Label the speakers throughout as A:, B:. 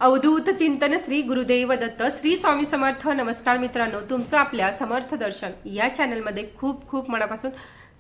A: अवधूत चिंतन श्री गुरुदेव दत्त श्री स्वामी समर्थ। नमस्कार मित्रांनो, तुमचं आपल्या समर्थ दर्शन या चॅनलमध्ये खूप खूप मनापासून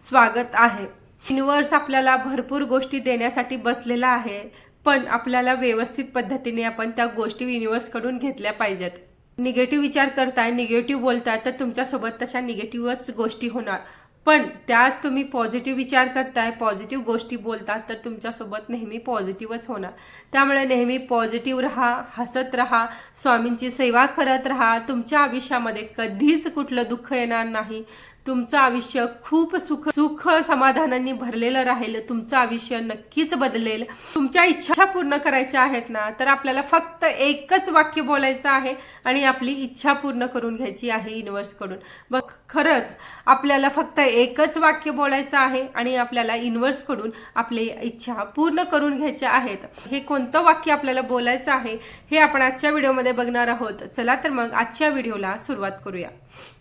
A: स्वागत आहे। युनिवर्स आपल्याला भरपूर गोष्टी देण्यासाठी बसलेला आहे, पण आपल्याला व्यवस्थित पद्धतीने आपण त्या गोष्टी युनिवर्स कडून घेतल्या पाहिजेत। निगेटिव्ह विचार करताय, निगेटिव्ह बोलताय तर तुमच्यासोबत तशा निगेटिव्हच गोष्टी होणार, पण त्याच तुम्ही पॉझिटिव्ह विचार करताय, पॉझिटिव्ह गोष्टी बोलतात तर तुमच्यासोबत नेहमी पॉझिटिव्हच होणार। त्यामुळे नेहमी पॉझिटिव्ह राहा, हसत राहा, स्वामींची सेवा करत राहा। तुमच्या आयुष्यामध्ये कधीच कुठलं दुःख येणार नाही। तुमचं आयुष्य खूप सुख समाधानांनी भरलेलं राहील। तुमचं आयुष्य नक्कीच बदलेल। तुमच्या इच्छा पूर्ण करायच्या आहेत ना, तर आपल्याला फक्त एकच वाक्य बोलायचं आहे आणि आपली इच्छा पूर्ण करून घ्यायची आहे युनिवर्स कडून। बघ, खरंच आपल्याला फक्त एकच वाक्य बोलायचं आहे आणि आपल्याला युनिवर्स कडून आपली इच्छा पूर्ण करून घ्यायच्या आहेत। हे कोणतं वाक्य आपल्याला बोलायचं आहे हे आपण आजच्या व्हिडिओमध्ये बघणार आहोत। चला तर मग आजच्या व्हिडिओला सुरुवात करूया।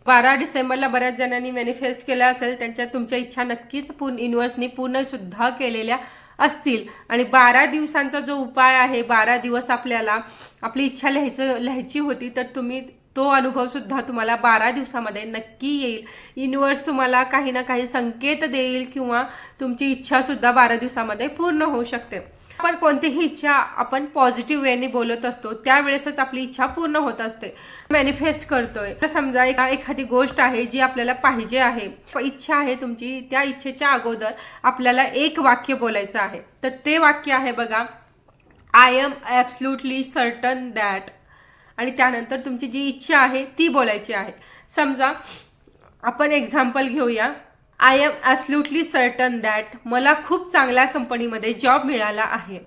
A: 12 डिसेंबरला बऱ्याच जणांनी मॅनिफेस्ट केला असेल, त्यांच्या तुमच्या इच्छा नक्कीच युनिवर्सनी पूर्ण सुद्धा केलेल्या असतील। आणि 12 दिवसांचा जो उपाय आहे, 12 दिवस आपल्याला आपली इच्छा लिहायची होती, तर तुम्ही तो अनुभव सुद्धा तुम्हाला 12 दिवसामध्ये नक्की येईल। युनिवर्स तुम्हाला काही ना काही संकेत देईल किंवा तुमची इच्छा सुद्धा 12 दिवसामध्ये पूर्ण होऊ शकते। आपण कोणतीही इच्छा आपण पॉझिटिव्ह वेने बोलत असतो, त्यावेळेसच आपली इच्छा पूर्ण होत असते। मॅनिफेस्ट करतोय तर समजा एखादी गोष्ट आहे जी आपल्याला पाहिजे आहे, इच्छा आहे तुमची, त्या इच्छेच्या अगोदर आपल्याला एक वाक्य बोलायचं आहे। तर ते वाक्य आहे बघा, I am absolutely certain that. आणि त्यानंतर तुमची जी इच्छा आहे ती बोलायची आहे। समजा आपण एक्झाम्पल घेऊया, I am absolutely certain that मला खूप चांगल्या कंपनीमध्ये जॉब मिळाला आहे,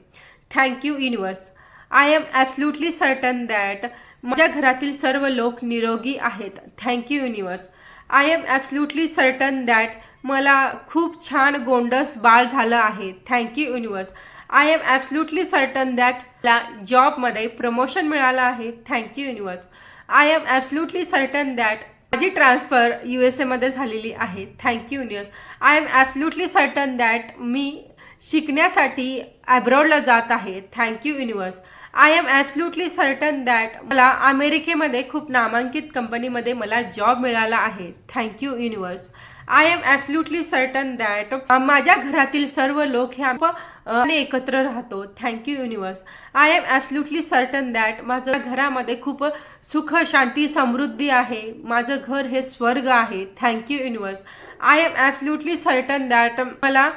A: thank you universe. I am absolutely certain that माझ्या घरातील सर्व लोक निरोगी आहेत, thank you universe. I am absolutely certain that मला खूप छान गोंडस बाळ झालं आहे, thank you universe. I am absolutely certain that मला जॉबमध्ये प्रमोशन मिळालं आहे, thank you universe. I am absolutely certain that माझी ट्रान्सफर USA मध्ये झालेली आहे, thank you universe. I am absolutely certain that मी शिकण्यासाठी अब्रॉडला जात आहे, thank you universe. I am absolutely certain that मला अमेरिकेमध्ये खूप नामांकित कंपनीमध्ये मला जॉब मिळाला आहे, thank you universe. I am absolutely certain that माझ्या घरातील सर्व लोक हे आपण एकत्र राहतो, thank you universe. I am absolutely certain that माझ्या घरामध्ये खूप सुख शांती समृद्धी आहे, माझं घर हे स्वर्ग आहे, thank you universe. I am absolutely certain that मला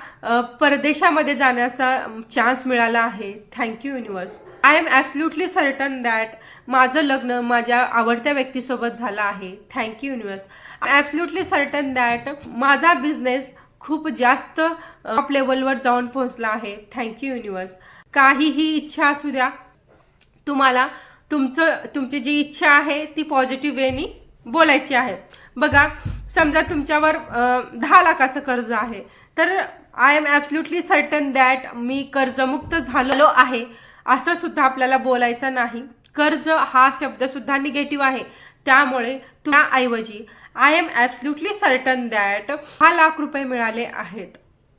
A: परदेशामध्ये जाण्याचा चान्स मिळाला आहे, thank you universe. I am absolutely certain that माझं लग्न माझ्या आवडत्या व्यक्तीसोबत झालं आहे, thank you universe. Absolutely certain that माझा बिझनेस खूप जास्त टॉप लेवलवर जाऊन पोहोचला आहे, थँक्यू युनिवर्स। काहीही इच्छा असू द्या, तुम्हाला तुमची जी इच्छा आहे ती पॉझिटिव्ह वेनी बोलायची आहे। बघा, समजा तुमच्यावर 10 लाखाचं कर्ज आहे, तर I am absolutely certain that मी कर्जमुक्त झालो आहे असं सुद्धा आपल्याला बोलायचं नाही। कर्ज हा शब्द सुद्धा निगेटिव्ह आहे, त्यामुळे त्याऐवजी I am absolutely certain that 10 lakh रुपये मिळाले आहेत,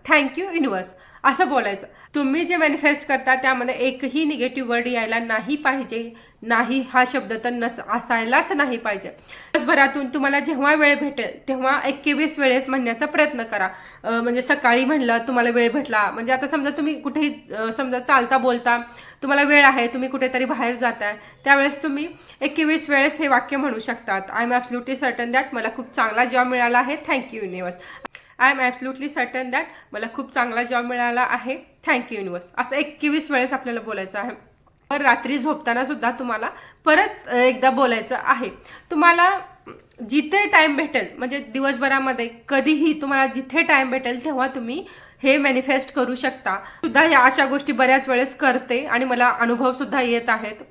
A: थँक्यू युनिवर्स असं बोलायचं। तुम्ही जे मॅनिफेस्ट करता त्यामध्ये एकही निगेटिव्ह वर्ड यायला नाही पाहिजे, नाही हा शब्द तर असायलाच नाही पाहिजे। दिवसभरातून तुम्हाला जेव्हा वेळ भेटेल तेव्हा 21 वेळेस म्हणण्याचा प्रयत्न करा। म्हणजे सकाळी म्हणलं तुम्हाला वेळ भेटला, म्हणजे आता समजा तुम्ही कुठेही समजा चालता बोलता तुम्हाला वेळ आहे, तुम्ही कुठेतरी बाहेर जाताय, त्यावेळेस तुम्ही 21 वेळेस हे वाक्य म्हणू शकतात। I am absolutely certain that मला खूप चांगला जॉब मिळाला आहे, thank you universe. I am absolutely certain that मला खूप चांगला जॉब मिळाला आहे, थँक्यू युनिवर्स असं 21 वेळेस आपल्याला बोलायचं आहे। तर रात्री झोपताना सुद्धा तुम्हाला परत एकदा बोलायचं आहे। तुम्हाला जिथे टाइम भेटेल, म्हणजे दिवसभरामध्ये कधीही तुम्हाला जिथे टाइम भेटेल तेव्हा तुम्ही हे मॅनिफेस्ट करू शकता सुद्धा। या अशा गोष्टी बऱ्याच वेळेस करते आणि मला अनुभव सुद्धा येत आहेत।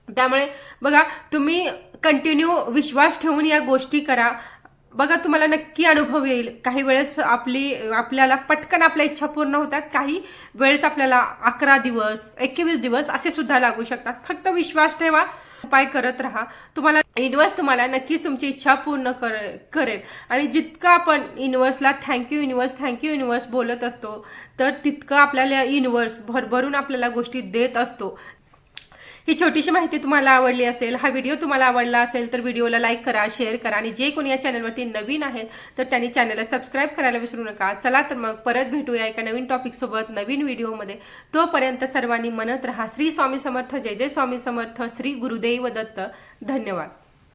A: त्यामुळे बघा, तुम्ही कंटिन्यू विश्वास ठेवून या गोष्टी करा, बघा तुम्हाला नक्की अनुभव येईल। काही वेळेस आपल्याला पटकन आपल्या इच्छा पूर्ण होतात, काही वेळेस आपल्याला 11 दिवस 21 दिवस असे सुद्धा लागू शकतात। फक्त विश्वास ठेवा, उपाय करत राहा, तुम्हाला युनिवर्स तुम्हाला नक्कीच तुमची इच्छा पूर्ण करेल। आणि जितकं आपण युनिवर्सला थँक्यू युनिवर्स बोलत असतो, तर तितकं आपल्याला युनिवर्स भरभरून आपल्याला गोष्टी देत असतो। ही छोटीशी माहिती तुम्हाला आवडली असेल, हा व्हिडिओ तुम्हाला आवडला असेल तर व्हिडिओला लाईक करा, शेअर करा आणि जे कोणी या चॅनलवरती नवीन आहेत तर त्यांनी चॅनलला सबस्क्राईब करायला विसरू नका. चला तर मग परत भेटूया एका नवीन टॉपिक सोबत नवीन व्हिडिओमध्ये. तोपर्यंत सर्वांनी म्हणत राहा श्री स्वामी समर्थ, जय जय स्वामी समर्थ, श्री गुरुदेव दत्त. धन्यवाद.